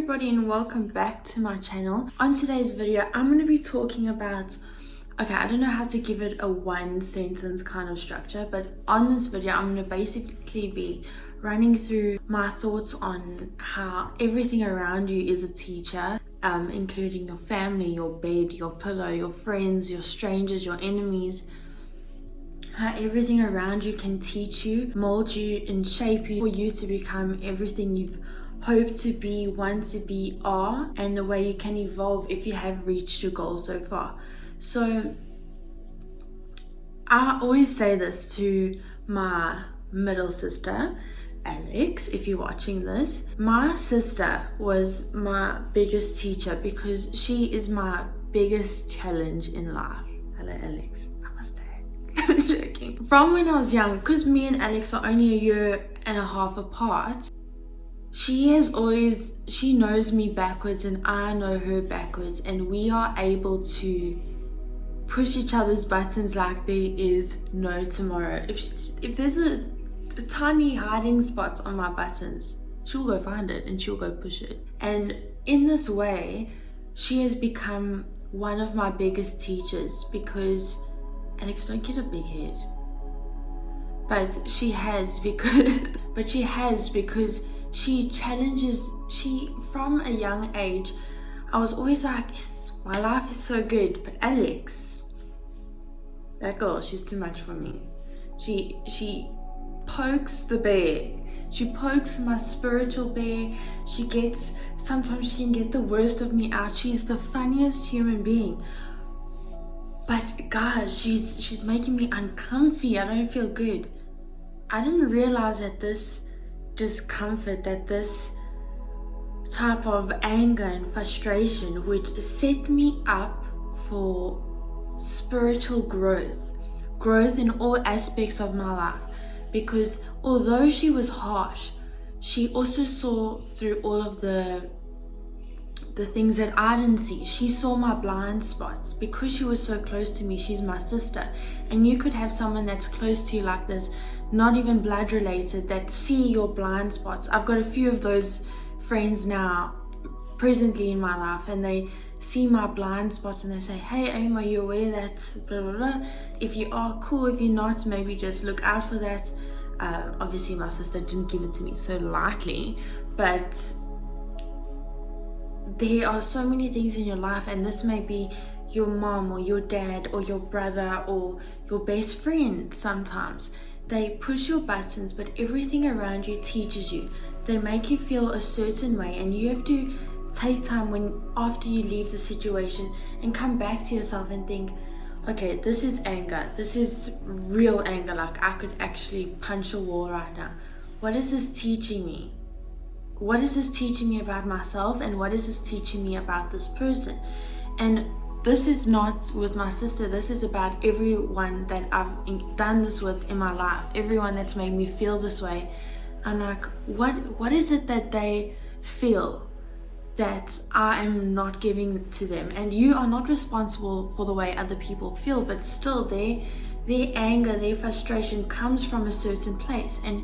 everybody and welcome back to my channel. On today's video I'm going to be talking about, I don't know how to give it a one sentence kind of structure, but on this video I'm going to basically be running through my thoughts on how everything around you is a teacher, including your family, your bed, your pillow, your friends, your strangers, your enemies. How everything around you can teach you, mold you and shape you for you to become everything you've hoped to be, want to be, are, and the way you can evolve if you have reached your goal so far. So I always say this to my middle sister, Alex, if you're watching this. My sister was my biggest teacher because she is my biggest challenge in life. Hello, Alex. I'm joking. From when I was young, because me and Alex are only a year and a half apart, she knows me backwards and I know her backwards, and we are able to push each other's buttons like there is no tomorrow. If there's a tiny hiding spot on my buttons, she'll go find it and she'll go push it. And in this way, she has become one of my biggest teachers because Alex, don't get a big head. But she has because she challenges, from a young age, I was always like, yes, my life is so good, but Alex, that girl, she's too much for me. She pokes the bear. She pokes my spiritual bear. Sometimes she can get the worst of me out. She's the funniest human being. But guys, she's making me uncomfy. I don't feel good. I didn't realize that this discomfort, that this type of anger and frustration would set me up for spiritual growth in all aspects of my life. Because although she was harsh, she also saw through all of the things that I didn't see. She saw my blind spots. Because she was so close to me, she's my sister, and you could have someone that's close to you like this, not even blood related, that see your blind spots. I've got a few of those friends now presently in my life, and they see my blind spots and they say, hey Aim, are you aware that blah blah blah? If you are, cool. If you're not, maybe just look out for that. Obviously my sister didn't give it to me so lightly, but there are so many things in your life, and this may be your mom or your dad or your brother or your best friend. Sometimes they push your buttons, but everything around you teaches you. They make you feel a certain way, and you have to take time after you leave the situation and come back to yourself and think, okay, this is anger. This is real anger. Like I could actually punch a wall right now. What is this teaching me? What is this teaching me about myself, and what is this teaching me about this person? And this is not with my sister. This is about everyone that I've done this with in my life. Everyone that's made me feel this way. I'm like, what is it that they feel that I am not giving to them? And you are not responsible for the way other people feel, but still their anger, their frustration comes from a certain place. And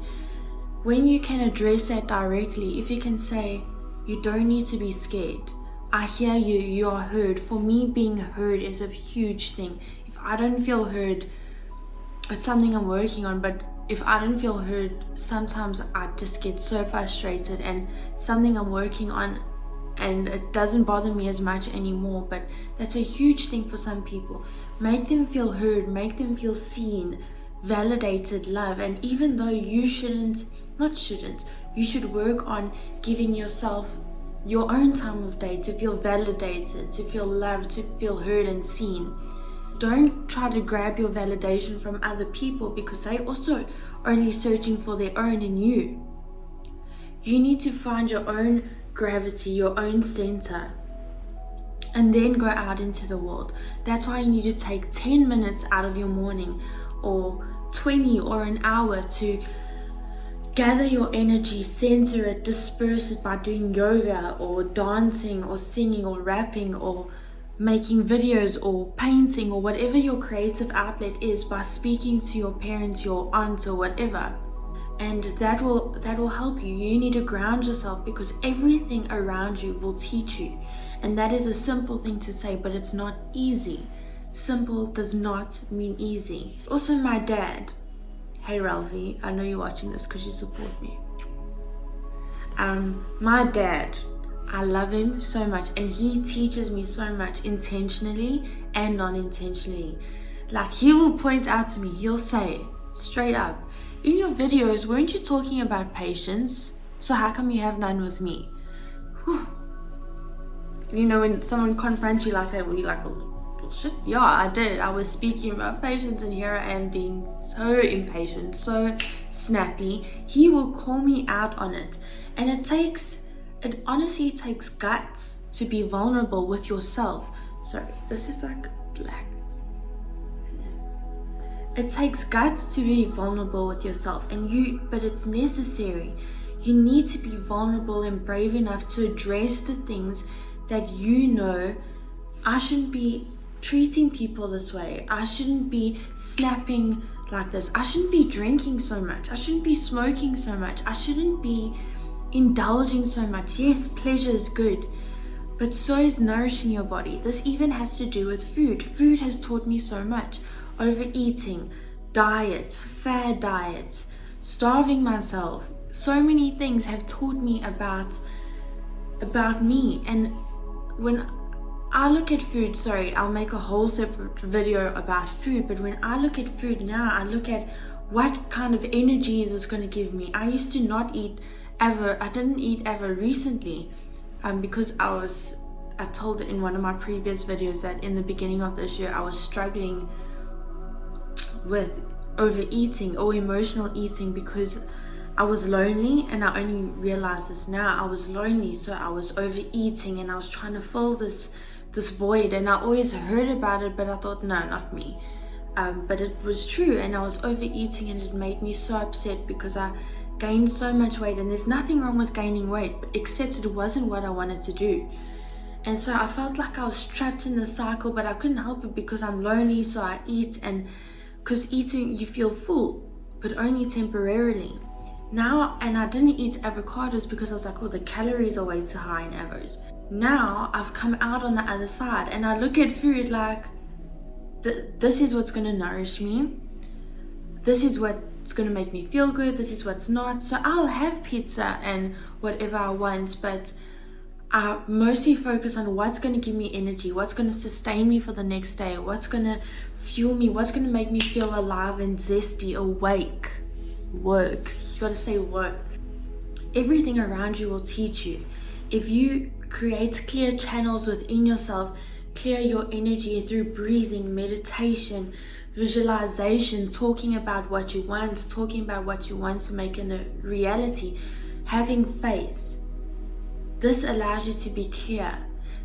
when you can address that directly, if you can say, you don't need to be scared. I hear you, you are heard. For me, being heard is a huge thing. If I don't feel heard, it's something I'm working on, but if I don't feel heard, sometimes I just get so frustrated, and something I'm working on, and it doesn't bother me as much anymore. But that's a huge thing for some people. Make them feel heard, make them feel seen, validated, love. And even though you you should work on giving yourself your own time of day to feel validated, to feel loved, to feel heard and seen. Don't try to grab your validation from other people, because they also only searching for their own in you. You need to find your own gravity, your own center, and then go out into the world. That's why you need to take 10 minutes out of your morning, or 20 or an hour, to gather your energy, center it, disperse it by doing yoga or dancing or singing or rapping or making videos or painting or whatever your creative outlet is, by speaking to your parents, your aunt or whatever. and that will help you. You need to ground yourself, because everything around you will teach you. And that is a simple thing to say, but it's not easy. Simple does not mean easy. Also, my dad, hey Ralphie, I know you're watching this because you support me. My dad, I love him so much, and he teaches me so much, intentionally and non-intentionally. Like, he will point out to me, he'll say straight up, in your videos, weren't you talking about patience? So how come you have none with me? Whew. You know, when someone confronts you like that, we're like, well, shit, yeah, I did. I was speaking about patience, and here I am being so impatient, so snappy. He will call me out on it. And it honestly takes guts to be vulnerable with yourself. Sorry, this is like black. It takes guts to be vulnerable with yourself, but it's necessary. You need to be vulnerable and brave enough to address the things that you know. I shouldn't be treating people this way. I shouldn't be snapping like this. I shouldn't be drinking so much. I shouldn't be smoking so much. I shouldn't be indulging so much. Yes, pleasure is good, but so is nourishing your body. This even has to do with food. Food has taught me so much. Overeating, diets, fad diets, starving myself. So many things have taught me about me. And when I look at food, sorry, I'll make a whole separate video about food, but when I look at food now, I look at what kind of energy is this going to give me. I used to not eat ever. I didn't eat ever recently, because I told in one of my previous videos that in the beginning of this year I was struggling with overeating or emotional eating because I was lonely, and I only realized this now. I was lonely, so I was overeating, and I was trying to fill this void, and I always heard about it, but I thought, no, not me. But it was true, and I was overeating, and it made me so upset because I gained so much weight. And there's nothing wrong with gaining weight, except it wasn't what I wanted to do. And so I felt like I was trapped in the cycle, but I couldn't help it because I'm lonely, so I eat. And because eating, you feel full, but only temporarily. Now, and I didn't eat avocados because I was like, oh, the calories are way too high in avos. Now I've come out on the other side, and I look at food like, this is what's going to nourish me. This is what's going to make me feel good. This is what's not. So I'll have pizza and whatever I want, but I mostly focus on what's going to give me energy, what's going to sustain me for the next day, what's going to fuel me, what's going to make me feel alive and zesty, awake. Work. You got to say work. Everything around you will teach you. If you create clear channels within yourself, clear your energy through breathing, meditation, visualization, talking about what you want to make in a reality, having faith. This allows you to be clear.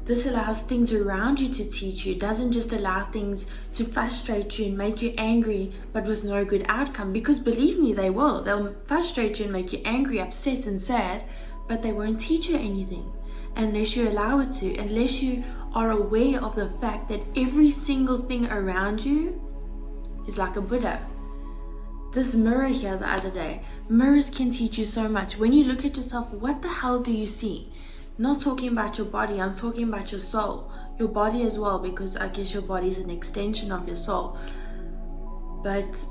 This allows things around you to teach you. It doesn't just allow things to frustrate you and make you angry, but with no good outcome. Because believe me, they will. They'll frustrate you and make you angry, upset and sad, but they won't teach you anything unless you allow it to, unless you are aware of the fact that every single thing around you is like a Buddha. This mirror here the other day, mirrors can teach you so much. When you look at yourself, what the hell do you see? Not talking about your body, I'm talking about your soul. Your body as well, because I guess your body is an extension of your soul. But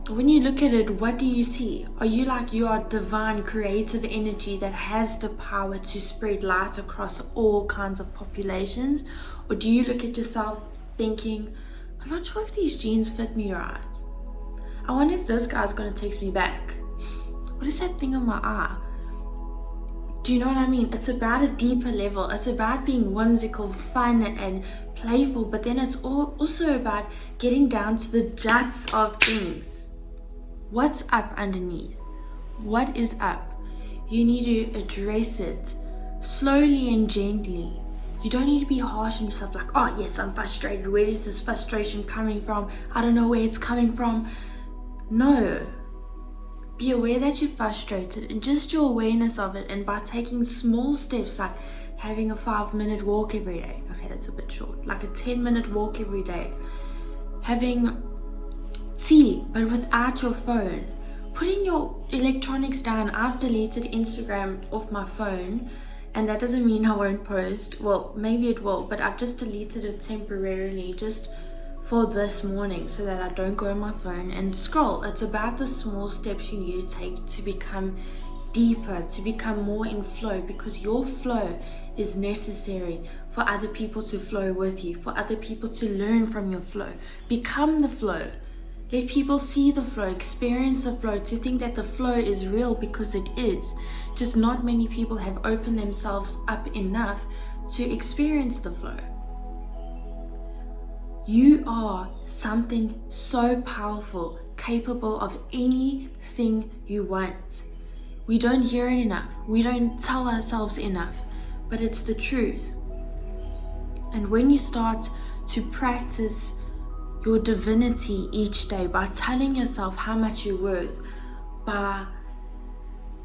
when you look at it, what do you see? Are you like you are divine creative energy that has the power to spread light across all kinds of populations? Or do you look at yourself thinking, I'm not sure if these jeans fit me right. I wonder if this guy's gonna text me back. What is that thing on my eye? Do you know what I mean? It's about a deeper level. It's about being whimsical, fun, and playful. But then it's also about getting down to the guts of things. What's up underneath? What is up? You need to address it slowly and gently. You don't need to be harsh on yourself like, oh yes, I'm frustrated. Where is this frustration coming from? I don't know where it's coming from. No. Be aware that you're frustrated, and just your awareness of it, and by taking small steps like having a 5-minute walk every day. Okay, that's a bit short. Like a 10-minute walk every day. Having tea, but without your phone. putting your electronics down. I've deleted Instagram off my phone, and that doesn't mean I won't post. Well, maybe it will, but I've just deleted it temporarily just for this morning so that I don't go on my phone and scroll. It's about the small steps you need to take to become deeper, to become more in flow, because your flow is necessary for other people to flow with you, for other people to learn from your flow. Become the flow. Let people see the flow, experience the flow, to think that the flow is real, because it is. Just not many people have opened themselves up enough to experience the flow. You are something so powerful, capable of anything you want. We don't hear it enough. We don't tell ourselves enough, but it's the truth. And when you start to practice your divinity each day by telling yourself how much you're worth, by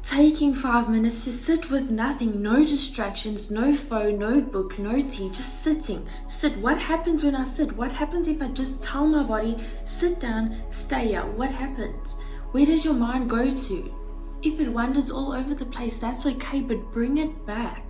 taking 5 minutes to sit with nothing, no distractions, no phone, no book, no tea, just sitting. Sit. What happens when I sit? What happens if I just tell my body, sit down, stay here? What happens? Where does your mind go to? If it wanders all over the place, that's okay, but bring it back.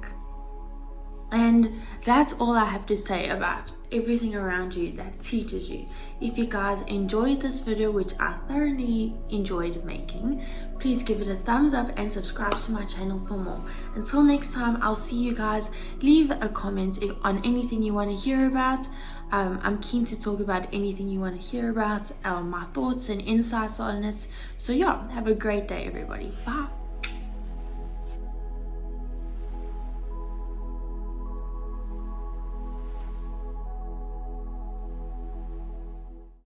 And that's all I have to say about everything around you that teaches you. If you guys enjoyed this video, which I thoroughly enjoyed making, please give it a thumbs up and subscribe to my channel for more. Until next time, I'll see you guys. Leave a comment on anything you want to hear about. I'm keen to talk about anything you want to hear about, my thoughts and insights on it. So yeah, have a great day, everybody. Bye.